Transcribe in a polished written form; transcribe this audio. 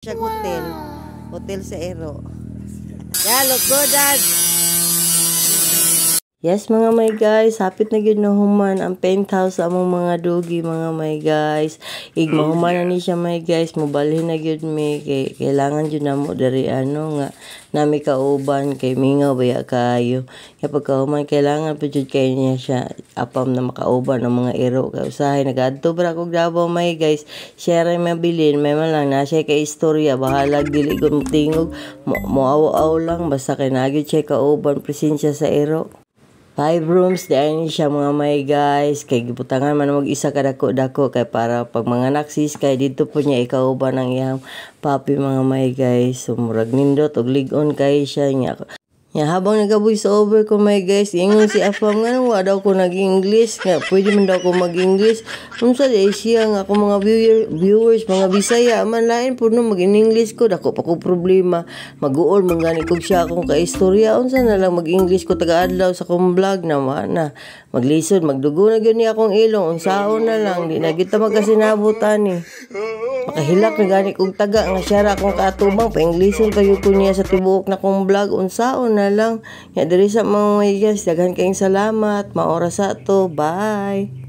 Siya hotel. Hotel sa Ero. Yeah, look good, Dad. Yes, mga may guys, hapit na gyud na human ang penthouse sa among mga dugi, mga may guys. Igmahuman na ni siya, may guys, mobalhin na gyud mi kay kailangan jud namo dari nga nami kauban kay mingaw baya kayo. Kaya pagkahuman kailangan pa jud kay niya siya apam na makauban ang mga ero kay usahay nagadto bra kog Davao, may guys. Share may mabilin, may man lang na siya kay istorya bahala dili gud mo tingog moaw-aw lang basta kay nagyud siya kauban presensya sa ero. 5 rooms di ay siya, mga may guys, kay gibutangan man mag-isa ka dako-dako kay para pag mga naksis kay dito po niya ikauban ang iyang papi, mga may guys. So murag nindot og lig-on kay siya niya. Habang nag-voice over ko, my guys, ingon si Afam nga nang wa daw ko nag-English nga pwede man daw ko mag-English. Unsa di siya nga ako mga viewers mga Bisaya man lain puno mag-English ko dako pa ko problema. Mag-uol man gani kog siya akong kaistorya unsa na lang mag-English ko taga-adlaw sa kong vlog na maglisod magdugo na gyud ni akong ilong unsaon na lang di na kita magkasinabutan ni. Makahilak na gani kog taga nga siya ra akong kaatubang pa-Englishin pa yun ko niya sa tibuok na kong vlog unsaon na lang. Ya diri sa mga guys, daghan kayong salamat. Maoras sa to. Bye.